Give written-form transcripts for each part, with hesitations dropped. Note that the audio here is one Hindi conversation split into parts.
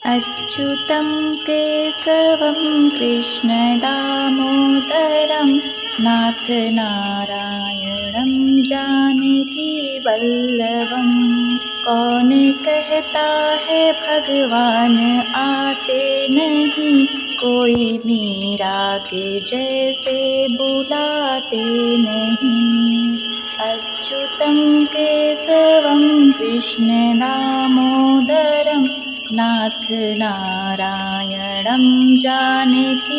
अच्युतं केशवं कृष्णदामोदरं नाथनारायणं जानकीवल्लभं। कौन कहता है भगवान आते नहीं, कोई मीरा के जैसे बुलाते नहीं। अच्युतं केशवं कृष्णदामोदरं नाथ नारायणं जानकीवल्लभम्।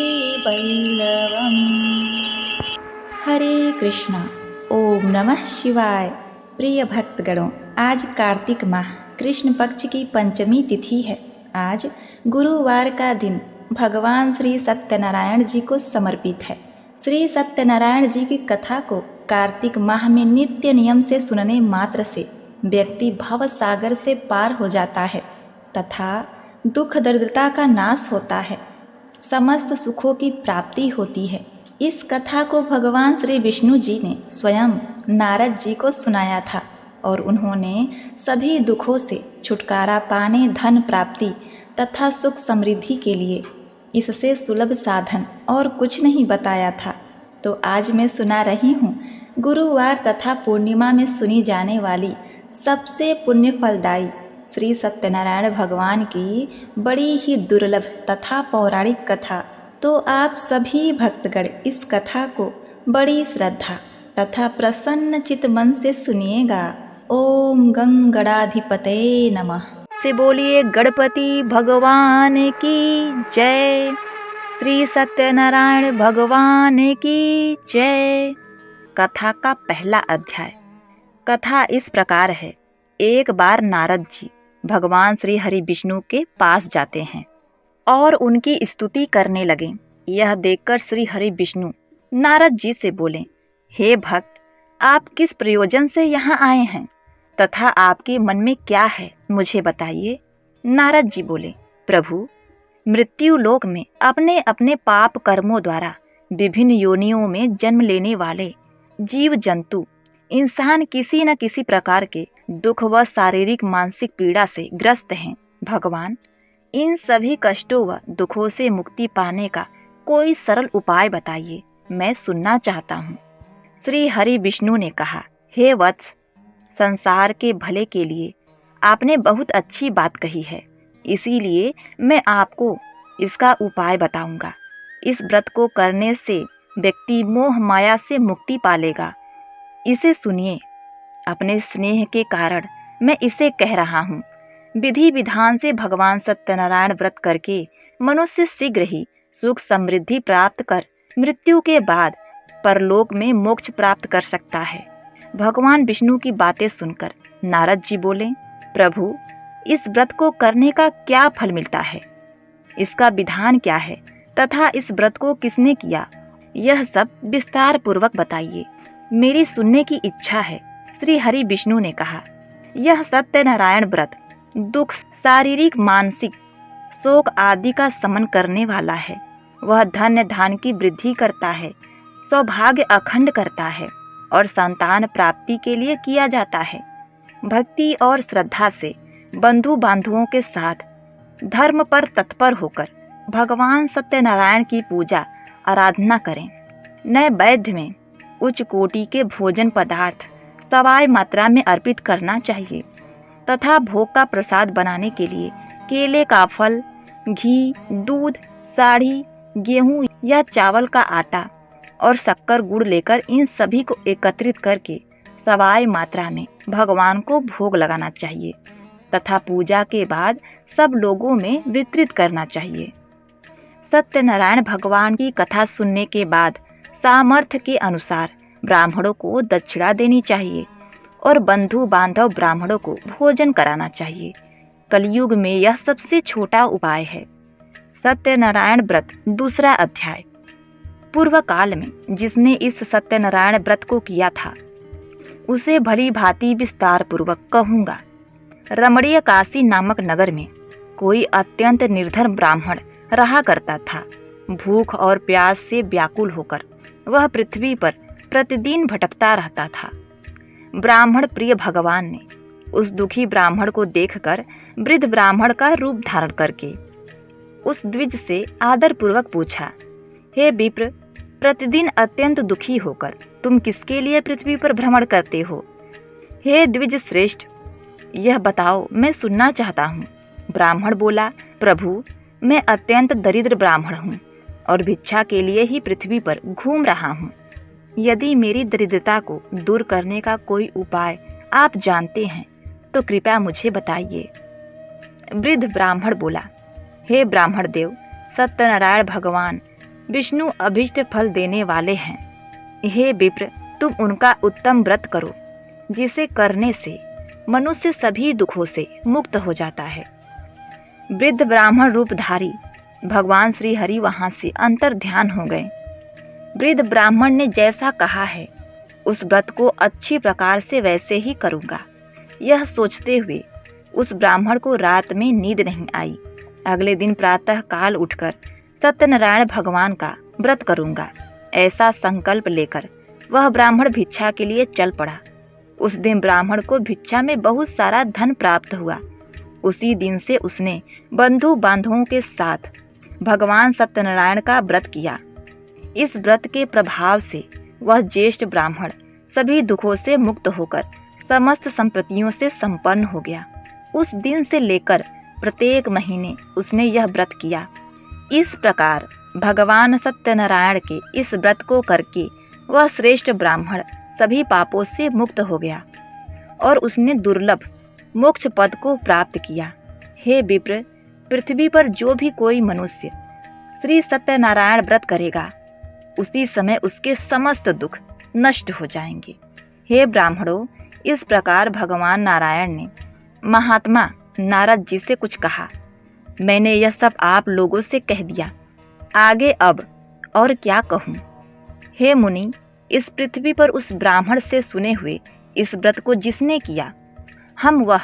हरे कृष्णा। ओम नमः शिवाय। प्रिय भक्तगणों, आज कार्तिक माह कृष्ण पक्ष की पंचमी तिथि है। आज गुरुवार का दिन भगवान श्री सत्यनारायण जी को समर्पित है। श्री सत्यनारायण जी की कथा को कार्तिक माह में नित्य नियम से सुनने मात्र से व्यक्ति भव सागर से पार हो जाता है तथा दुख दरिद्रता का नाश होता है, समस्त सुखों की प्राप्ति होती है। इस कथा को भगवान श्री विष्णु जी ने स्वयं नारद जी को सुनाया था और उन्होंने सभी दुखों से छुटकारा पाने, धन प्राप्ति तथा सुख समृद्धि के लिए इससे सुलभ साधन और कुछ नहीं बताया था। तो आज मैं सुना रही हूँ गुरुवार तथा पूर्णिमा में सुनी जाने वाली सबसे पुण्य फलदायी श्री सत्यनारायण भगवान की बड़ी ही दुर्लभ तथा पौराणिक कथा। तो आप सभी भक्तगण इस कथा को बड़ी श्रद्धा तथा प्रसन्न चित्त मन से सुनिएगा। ओम गंगणाधिपतये नमः। से बोलिए गणपति भगवान की जय, श्री सत्यनारायण भगवान की जय। कथा का पहला अध्याय। कथा इस प्रकार है। एक बार नारद जी भगवान श्री हरि विष्णु के पास जाते हैं और उनकी स्तुति करने लगे। यह देखकर श्री हरि विष्णु नारद जी से बोले, हे भक्त, आप किस प्रयोजन से यहाँ आए हैं तथा आपके मन में क्या है, मुझे बताइए। नारद जी बोले, प्रभु, मृत्यु लोक में अपने अपने पाप कर्मों द्वारा विभिन्न योनियों में जन्म लेने वाले जीव जंतु इंसान किसी न किसी प्रकार के दुख व शारीरिक मानसिक पीड़ा से ग्रस्त हैं। भगवान, इन सभी कष्टों व दुखों से मुक्ति पाने का कोई सरल उपाय बताइए, मैं सुनना चाहता हूँ। श्री हरि विष्णु ने कहा, हे वत्स, संसार के भले के लिए आपने बहुत अच्छी बात कही है, इसीलिए मैं आपको इसका उपाय बताऊंगा। इस व्रत को करने से व्यक्ति मोह माया से मुक्ति पालेगा। इसे सुनिए। अपने स्नेह के कारण मैं इसे कह रहा हूँ। विधि विधान से भगवान सत्यनारायण व्रत करके मनुष्य शीघ्र ही सुख समृद्धि प्राप्त कर मृत्यु के बाद परलोक में मोक्ष प्राप्त कर सकता है। भगवान विष्णु की बातें सुनकर नारद जी बोले, प्रभु, इस व्रत को करने का क्या फल मिलता है, इसका विधान क्या है तथा इस व्रत को किसने किया, यह सब विस्तार पूर्वक बताइए, मेरी सुनने की इच्छा है। श्री हरि विष्णु ने कहा, यह सत्यनारायण व्रत दुख, शारीरिक मानसिक शोक आदि का शमन करने वाला है। वह धन्य धान की वृद्धि करता है, सौभाग्य अखंड करता है और संतान प्राप्ति के लिए किया जाता है। भक्ति और श्रद्धा से बंधु बांधवों के साथ धर्म पर तत्पर होकर भगवान सत्यनारायण की पूजा आराधना करें। नए वैद्य में उच्च कोटि के भोजन पदार्थ सवाई मात्रा में अर्पित करना चाहिए तथा भोग का प्रसाद बनाने के लिए केले का फल, घी, दूध, साढ़ी, गेहूं या चावल का आटा और शक्कर गुड़ लेकर इन सभी को एकत्रित करके सवाई मात्रा में भगवान को भोग लगाना चाहिए तथा पूजा के बाद सब लोगों में वितरित करना चाहिए। सत्यनारायण भगवान की कथा सुनने के बाद सामर्थ्य के अनुसार ब्राह्मणों को दक्षिणा देनी चाहिए और बंधु बांधव ब्राह्मणों को भोजन कराना चाहिए। कलयुग में यह सबसे छोटा उपाय है। सत्यनारायण व्रत दूसरा अध्याय। पूर्व काल में जिसने इस सत्यनारायण व्रत को किया था उसे भली भांति विस्तार पूर्वक कहूँगा। रमणीय काशी नामक नगर में कोई अत्यंत निर्धन ब्राह्मण रहा करता था। भूख और प्यास से व्याकुल होकर वह पृथ्वी पर प्रतिदिन भटकता रहता था। ब्राह्मण प्रिय भगवान ने उस दुखी ब्राह्मण को देखकर वृद्ध ब्राह्मण का रूप धारण करके उस द्विज से आदर पूर्वक पूछा, हे विप्र, प्रतिदिन अत्यंत दुखी होकर तुम किसके लिए पृथ्वी पर भ्रमण करते हो? हे द्विज श्रेष्ठ, यह बताओ, मैं सुनना चाहता हूँ। ब्राह्मण बोला, प्रभु, मैं अत्यंत दरिद्र ब्राह्मण हूँ और भिक्षा के लिए ही पृथ्वी पर घूम रहा हूँ। यदि मेरी दरिद्रता को दूर करने का कोई उपाय आप जानते हैं तो कृपया मुझे बताइए। वृद्ध ब्राह्मण बोला, हे ब्राह्मण देव, सत्यनारायण भगवान विष्णु अभीष्ट फल देने वाले हैं। हे विप्र, तुम उनका उत्तम व्रत करो, जिसे करने से मनुष्य सभी दुखों से मुक्त हो जाता है। वृद्ध ब्राह्मण रूपधारी भगवान श्री हरि वहां से अंतर ध्यान हो गए। वृद्ध ब्राह्मण ने जैसा कहा है उस व्रत को अच्छी प्रकार से वैसे ही करूंगा। यह सोचते हुए उस ब्राह्मण को रात में नींद नहीं आई। अगले दिन प्रातः काल उठकर सत्यनारायण भगवान का व्रत करूंगा, ऐसा संकल्प लेकर वह ब्राह्मण भिक्षा के लिए चल पड़ा। उस दिन ब्राह्मण को भिक्षा में बहुत सारा धन प्राप्त हुआ। उसी दिन से उसने बंधु बांधवों के साथ भगवान सत्यनारायण का व्रत किया। इस व्रत के प्रभाव से वह ज्येष्ठ ब्राह्मण सभी दुखों से मुक्त होकर समस्त संपत्तियों से संपन्न हो गया। उस दिन से लेकर प्रत्येक महीने उसने यह व्रत किया। इस प्रकार भगवान सत्यनारायण के इस व्रत को करके वह श्रेष्ठ ब्राह्मण सभी पापों से मुक्त हो गया और उसने दुर्लभ मोक्ष पद को प्राप्त किया। हे विप्र, पृथ्वी पर जो भी कोई मनुष्य श्री सत्यनारायण व्रत करेगा उसी समय उसके समस्त दुख नष्ट हो जाएंगे। हे ब्राह्मणों, इस प्रकार भगवान नारायण ने महात्मा नारद जी से कुछ कहा। मैंने यह सब आप लोगों से कह दिया, आगे अब और क्या कहूँ। हे मुनि, इस पृथ्वी पर उस ब्राह्मण से सुने हुए इस व्रत को जिसने किया, हम वह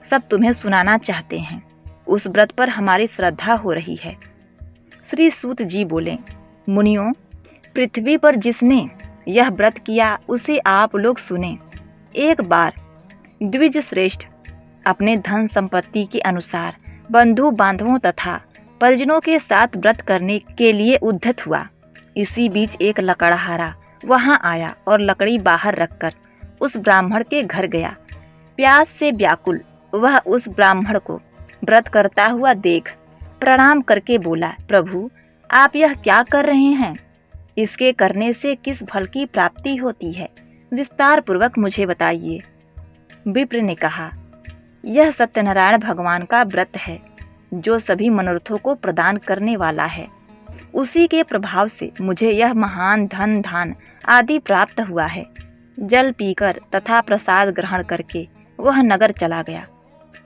सब तुम्हें सुनाना चाहते हैं। उस व्रत पर हमारी श्रद्धा हो रही है। श्री सूत जी बोले, मुनियों, पृथ्वी पर जिसने यह व्रत किया उसे आप लोग सुने। एक बार द्विज श्रेष्ठ अपने धन संपत्ति के अनुसार बंधु बांधवों तथा परिजनों के साथ व्रत करने के लिए उद्यत हुआ। इसी बीच एक लकड़हारा वहां आया और लकड़ी बाहर रखकर उस ब्राह्मण के घर गया। प्यास से व्याकुल वह उस ब्राह्मण को व्रत करता हुआ देख प्रणाम करके बोला, प्रभु, आप यह क्या कर रहे हैं? इसके करने से किस फल की प्राप्ति होती है? विस्तार पूर्वक मुझे बताइए। विप्र ने कहा, यह सत्यनारायण भगवान का व्रत है जो सभी मनोरथों को प्रदान करने वाला है। उसी के प्रभाव से मुझे यह महान धन धान आदि प्राप्त हुआ है। जल पीकर तथा प्रसाद ग्रहण करके वह नगर चला गया।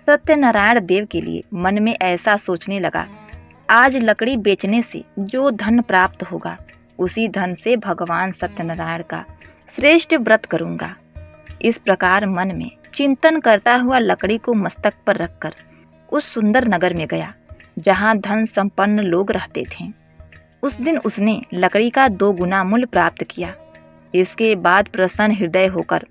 सत्यनारायण देव के लिए मन में ऐसा सोचने लगा, आज लकड़ी बेचने से जो धन प्राप्त होगा उसी धन से भगवान सत्यनारायण का श्रेष्ठ व्रत करूंगा। इस प्रकार मन में चिंतन करता हुआ लकड़ी को मस्तक पर रखकर उस सुंदर नगर में गया जहां धन संपन्न लोग रहते थे। उस दिन उसने लकड़ी का 2 गुना मूल्य प्राप्त किया। इसके बाद प्रसन्न हृदय होकर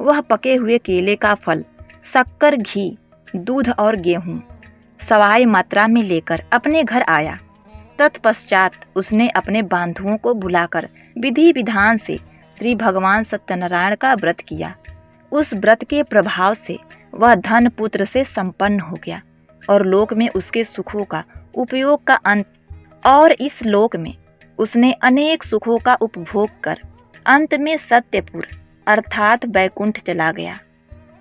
वह पके हुए केले का फल, शक्कर, घी, दूध और गेहूं सवाई मात्रा में लेकर अपने घर आया। तत्पश्चात उसने अपने बांधुओं को बुलाकर विधि विधान से श्री भगवान सत्यनारायण का व्रत किया। उस व्रत के प्रभाव से वह धन पुत्र से संपन्न हो गया और लोक में उसके सुखों का उपयोग का अंत, और इस लोक में उसने अनेक सुखों का उपभोग कर अंत में सत्यपुर अर्थात वैकुंठ चला गया।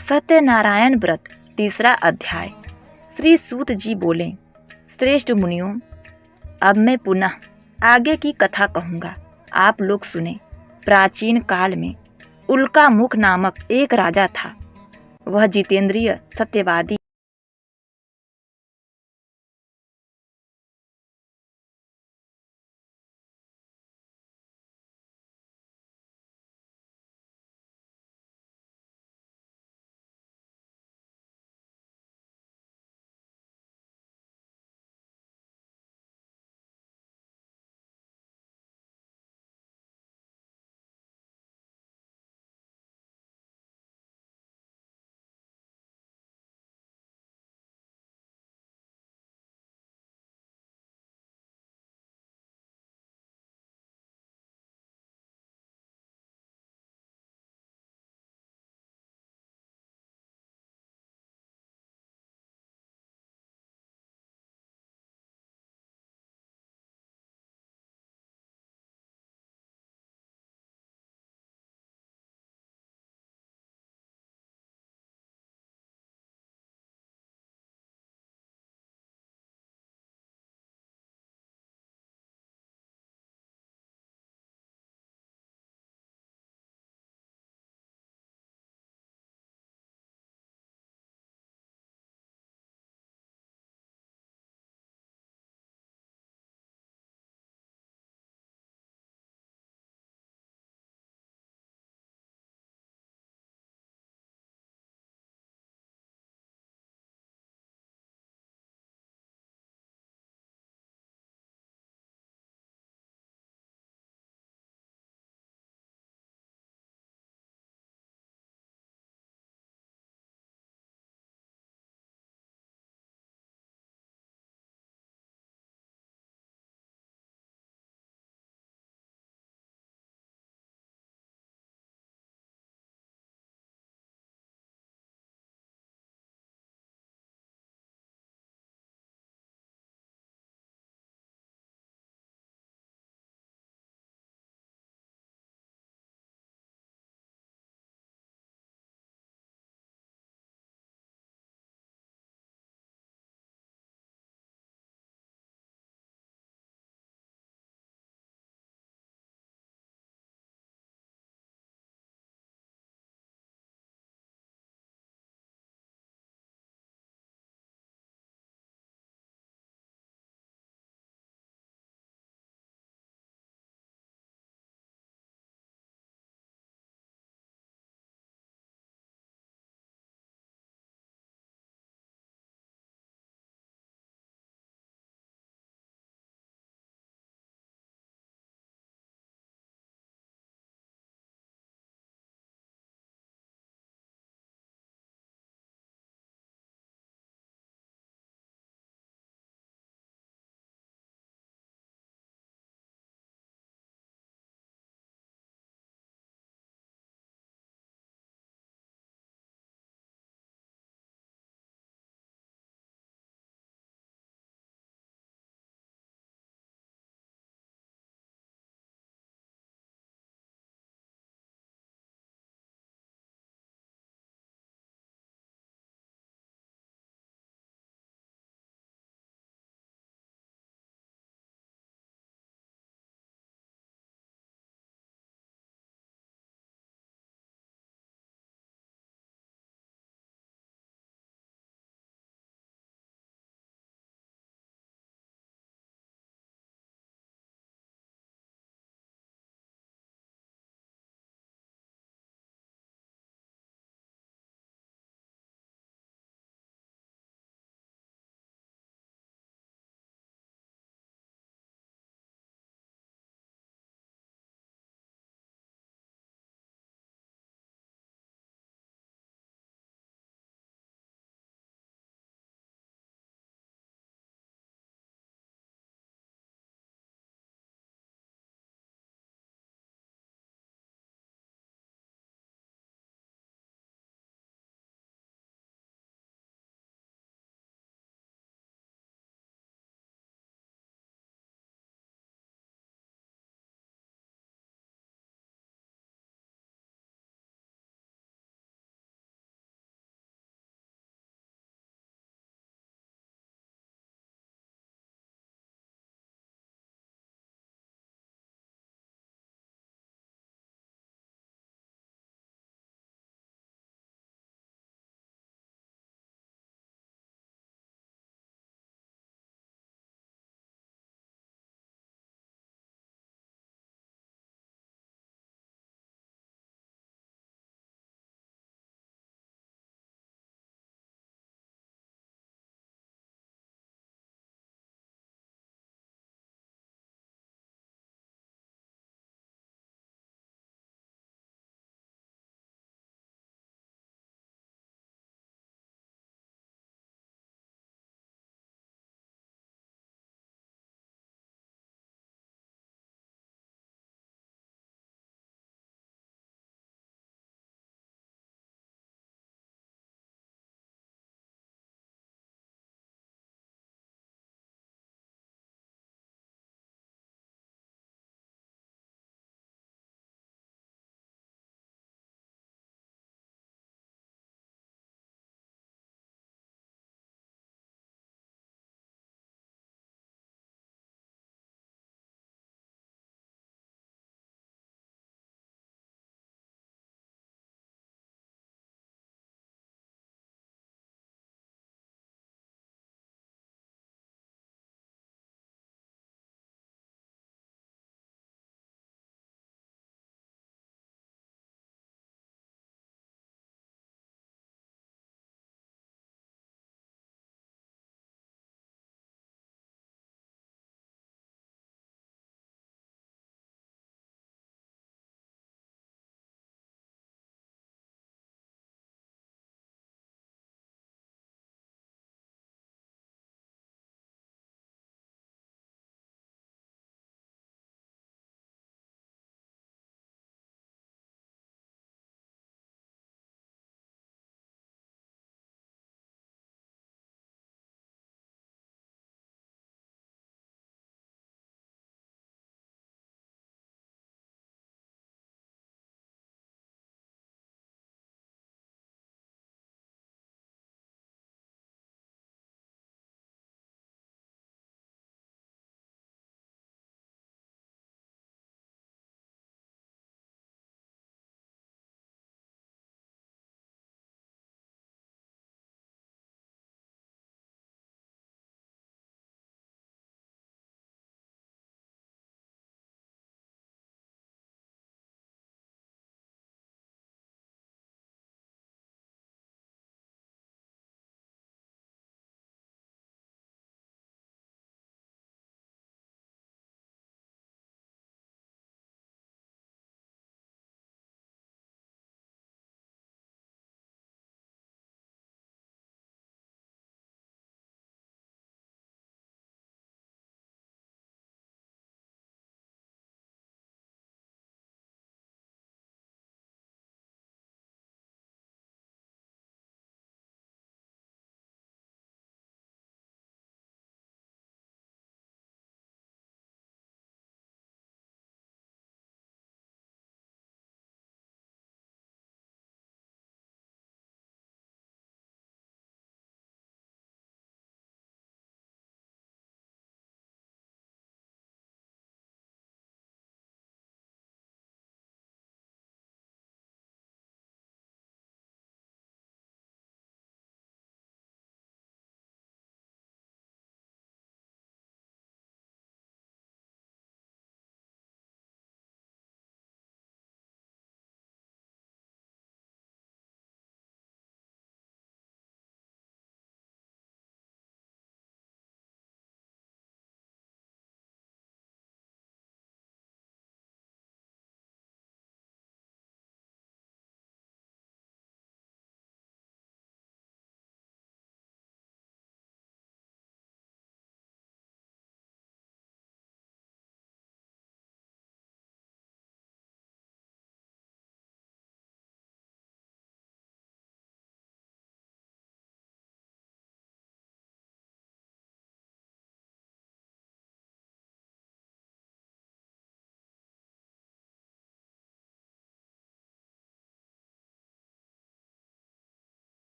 सत्यनारायण व्रत 3रा अध्याय। श्री सूत जी बोले, श्रेष्ठ मुनियों, अब मैं पुनः आगे की कथा कहूँगा, आप लोग सुने। प्राचीन काल में उल्का मुख नामक एक राजा था। वह जितेंद्रिय, सत्यवादी